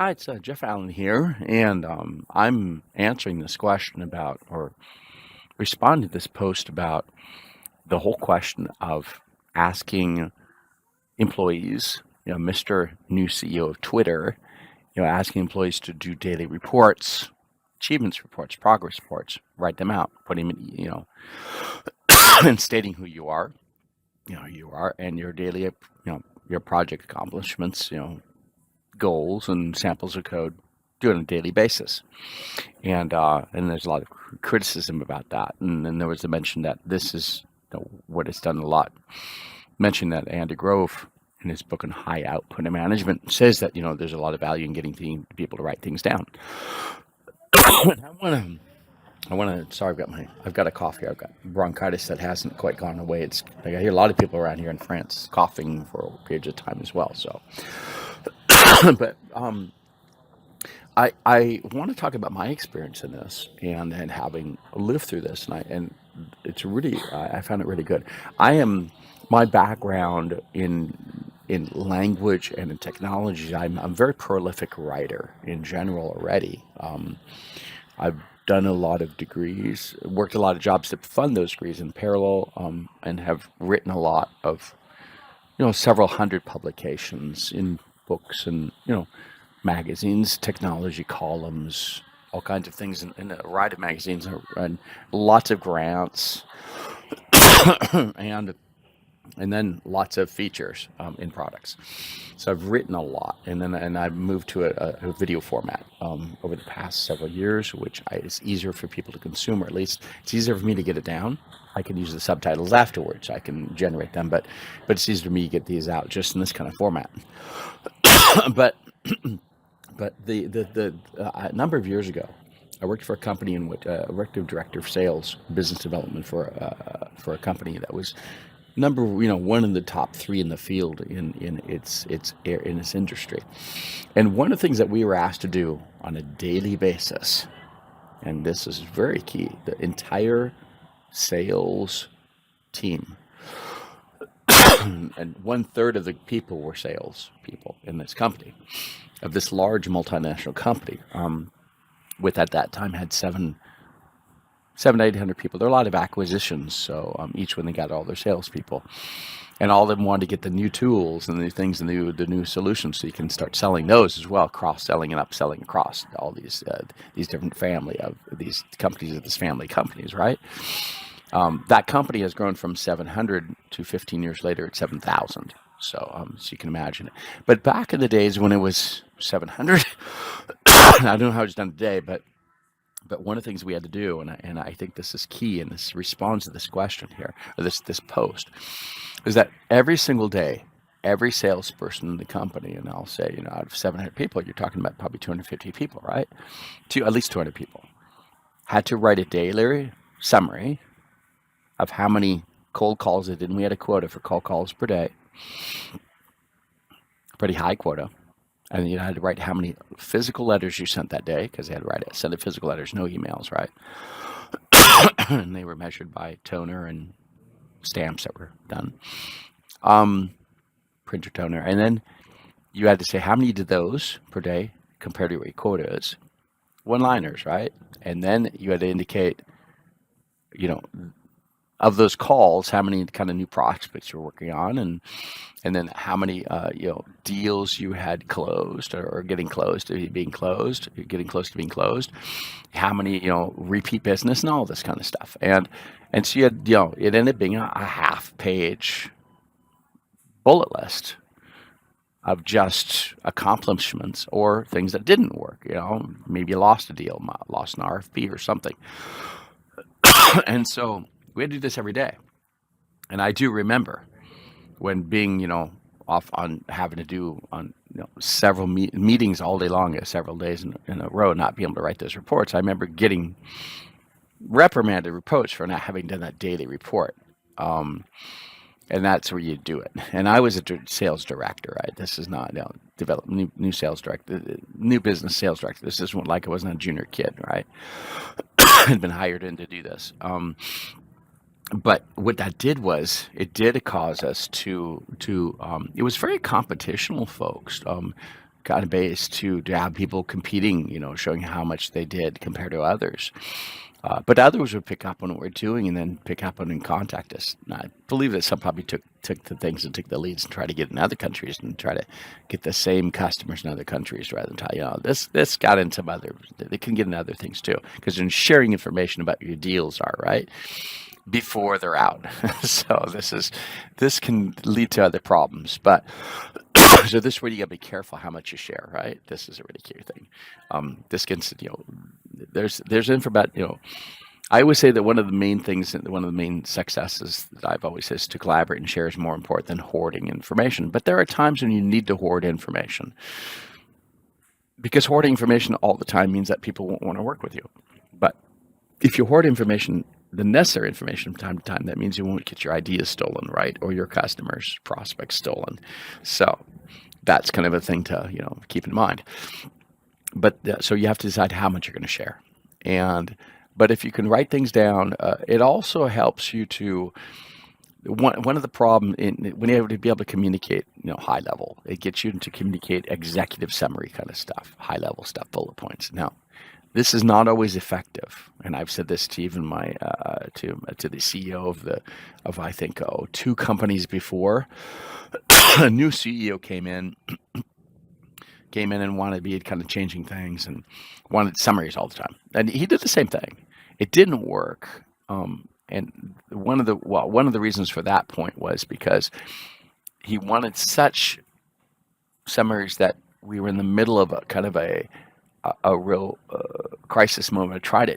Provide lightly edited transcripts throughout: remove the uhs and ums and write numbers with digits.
Hi, it's Jeff Allen here, and I'm answering this question about, or responding to this post about the whole question of asking employees, Mr. New CEO of Twitter, asking employees to do daily reports, achievements reports, progress reports, write them out, put them in, and stating who you are, and your daily, your project accomplishments, goals and samples of code, do it on a daily basis. And there's a lot of criticism about that. And then there was the mention that this is what it's done a lot. Mentioned that Andy Grove in his book on high output management says that there's a lot of value in getting people to write things down. Sorry, I've got a cough here. I've got bronchitis that hasn't quite gone away. It's like I hear a lot of people around here in France coughing for periods of time as well. So, but I want to talk about my experience in this and having lived through this, and it's really I found it really good. I am my background in language and in technology. I'm a very prolific writer in general already. I've done a lot of degrees, worked a lot of jobs to fund those degrees in parallel, and have written a lot of several hundred publications in books and magazines, technology columns, all kinds of things in a variety of magazines, and lots of grants, and and then lots of features in products. So I've written a lot, and I've moved to a video format over the past several years, which is easier for people to consume, or at least it's easier for me to get it down. I can use the subtitles afterwards. I can generate them, but it's easier for me to get these out just in this kind of format. but But a number of years ago, I worked for a company in which I worked as director of sales, business development for a company that was one of the top three in the field in its industry. And one of the things that we were asked to do on a daily basis, and this is very key, the entire sales team, and 1/3 of the people were sales people in this company, of this large multinational company, with at that time had seven to 800 people. There are a lot of acquisitions, so each one they got all their salespeople, and all of them wanted to get the new tools and the new things and the new solutions, so you can start selling those as well, cross selling and upselling across all these different family of these companies, of these family companies, right? That company has grown from 700 to 15 years later at 7,000. So you can imagine it. But back in the days when it was 700, I don't know how it's done today, but one of the things we had to do, and I think this is key, and this responds to this question here, or this post, is that every single day, every salesperson in the company, and I'll say, out of 700 people, you're talking about probably 250 people, right? At least 200 people, had to write a daily summary of how many cold calls they did. And we had a quota for cold calls per day, pretty high quota. And you had to write how many physical letters you sent that day, because they had to send the physical letters, no emails, right? And they were measured by toner and stamps that were done, printer toner. And then you had to say how many did those per day compared to what your quota is. One-liners, right? And then you had to indicate, of those calls, how many kind of new prospects you're working on, and then how many deals you had closed, or getting close to being closed, how many repeat business, and all this kind of stuff. And so you had, it ended up being a half-page bullet list of just accomplishments or things that didn't work. Maybe you lost a deal, lost an RFP or something. And so we had to do this every day. And I do remember when being, off on having to do on several meetings all day long, several days in a row, not being able to write those reports. I remember getting reprimanded, reproached for not having done that daily report. And that's where you do it. And I was a sales director, right? This is not develop new sales director, new business sales director. This isn't like I wasn't a junior kid, right? Had been hired in to do this. But what that did was it did cause us to it was very competitional, folks. kind of base to have people competing, showing how much they did compared to others. But others would pick up on what we're doing and then pick up on and contact us. And I believe that some probably took the things and took the leads and tried to get in other countries and try to get the same customers in other countries rather than tell this got in some other. They can get in other things too because they're sharing information about your deals are right before they're out. So this can lead to other problems, but. So this is where you got to be careful how much you share, right? This is a really key thing. This gets, there's info about, I always say that one of the main things, one of the main successes that I've always said is to collaborate and share is more important than hoarding information. But there are times when you need to hoard information because hoarding information all the time means that people won't want to work with you. But if you hoard information, the necessary information from time to time, that means you won't get your ideas stolen, right? Or your customers, prospects stolen. So that's kind of a thing to, keep in mind. But so you have to decide how much you're going to share. But if you can write things down, it also helps you to, one of the problems when you're able to be able to communicate, high level, it gets you to communicate executive summary kind of stuff, high level stuff, bullet points. Now, this is not always effective, and I've said this to even my to the CEO of I think 2 companies before. A new CEO came in and wanted to be kind of changing things and wanted summaries all the time, and he did the same thing. It didn't work, and one of the reasons for that point was because he wanted such summaries that we were in the middle of a kind of a real crisis moment. Try to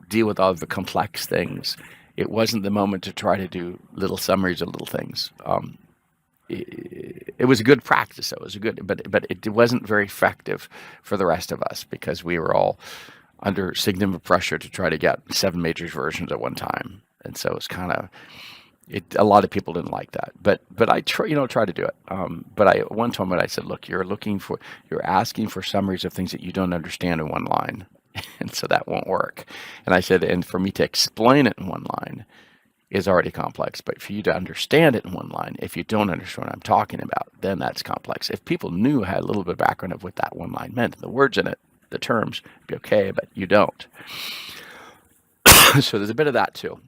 deal with all of the complex things. It wasn't the moment to try to do little summaries of little things. It was a good practice. It was but it wasn't very effective for the rest of us because we were all under significant pressure to try to get 7 major versions at one time, and so it's kind of. A lot of people didn't like that, but I try to do it. But one time I said, look, you're asking for summaries of things that you don't understand in one line, and so that won't work. And I said, and for me to explain it in one line is already complex, but for you to understand it in one line, if you don't understand what I'm talking about, then that's complex. If people had a little bit of background of what that one line meant, the words in it, the terms, it'd be okay, but you don't. So there's a bit of that too.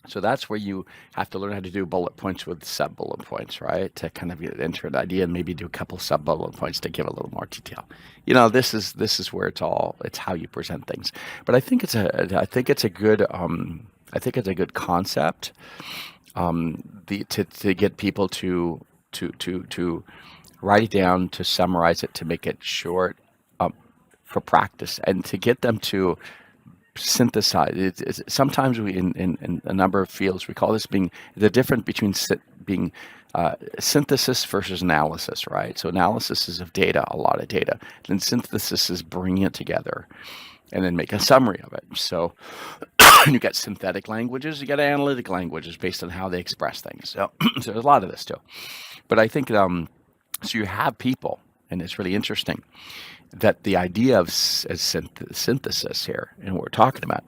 So that's where you have to learn how to do bullet points with sub-bullet points, right? To kind of get into an idea and maybe do a couple sub-bullet points to give a little more detail. This is where it's how you present things. But I think it's a good concept. To get people to write it down, to summarize it, to make it short, for practice, and to get them to synthesize. Sometimes we in a number of fields we call this being the difference between being synthesis versus analysis, right? So analysis is of data, a lot of data. Then synthesis is bringing it together and then make a summary of it. So you got synthetic languages, you got analytic languages based on how they express things. So there's a lot of this too. But I think so you have people, and it's really interesting that the idea of synthesis here and what we're talking about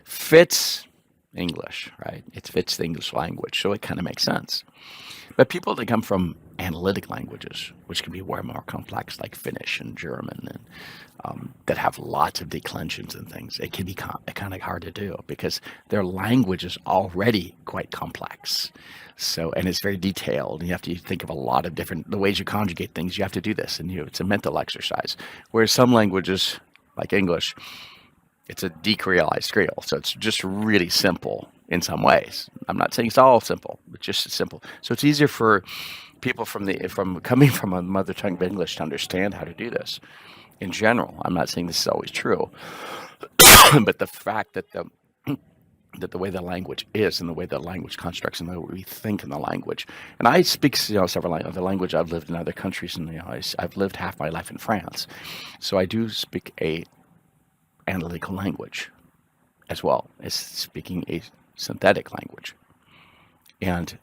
fits English, right? It fits the English language, so it kind of makes sense. But people that come from analytic languages, which can be way more complex, like Finnish and German, and that have lots of declensions and things, it can be kind of hard to do because their language is already quite complex. So, and it's very detailed, and you have to think of a lot of the ways you conjugate things. You have to do this, and it's a mental exercise. Whereas some languages, like English, it's a decreolized Creole, so it's just really simple in some ways. I'm not saying it's all simple, but just simple. So it's easier for people from coming from a mother tongue of English to understand how to do this. In general, I'm not saying this is always true, but the fact that the way the language is and the way the language constructs and the way we think in the language. And I speak several languages. The language I've lived in other countries, and I've lived half my life in France, so I do speak a analytical language as well as speaking a synthetic language, and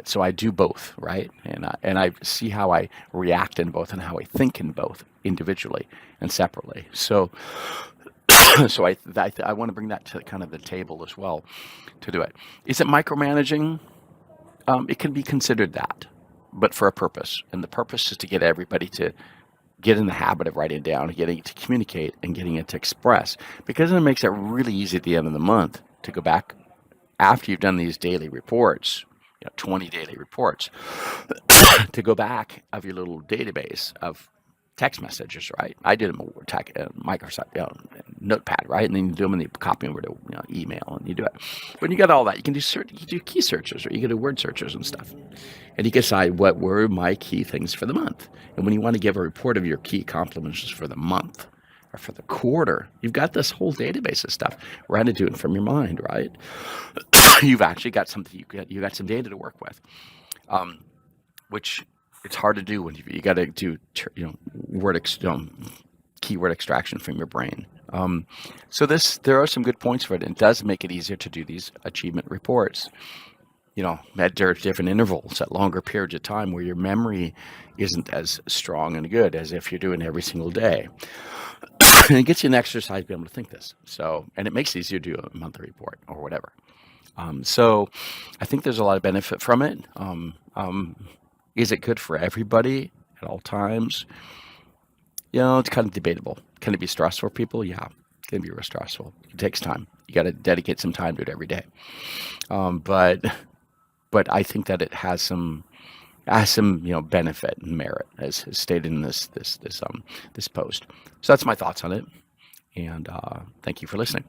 so I do both, right? And I see how I react in both and how I think in both individually and separately. So I want to bring that to kind of the table as well to do it. Is it micromanaging? It can be considered that. but for a purpose. And the purpose is to get everybody to get in the habit of writing down, getting it to communicate, and getting it to express, because it makes it really easy at the end of the month to go back after you've done these daily reports, 20 daily reports, to go back of your little database of text messages, right? I did them with Microsoft Notepad, right? And then you do them and you copy them over to email, and you do it. When you got all that, you can do key searches, or you can do word searches and stuff, and you can decide what were my key things for the month. And when you want to give a report of your key accomplishments for the month or for the quarter, you've got this whole database of stuff rather than doing it from your mind, right? You've actually got something, you got some data to work with, which it's hard to do when you got to do keyword extraction from your brain. So there are some good points for it. And it does make it easier to do these achievement reports. At different intervals, at longer periods of time, where your memory isn't as strong and good as if you're doing it every single day. And it gets you an exercise to be able to think this. And it makes it easier to do a monthly report or whatever. So I think there's a lot of benefit from it. Is it good for everybody at all times? It's kind of debatable. Can it be stressful for people? Yeah, it can be real stressful. It takes time. You got to dedicate some time to it every day. But I think that it has some benefit and merit, as stated in this post. So that's my thoughts on it. And thank you for listening.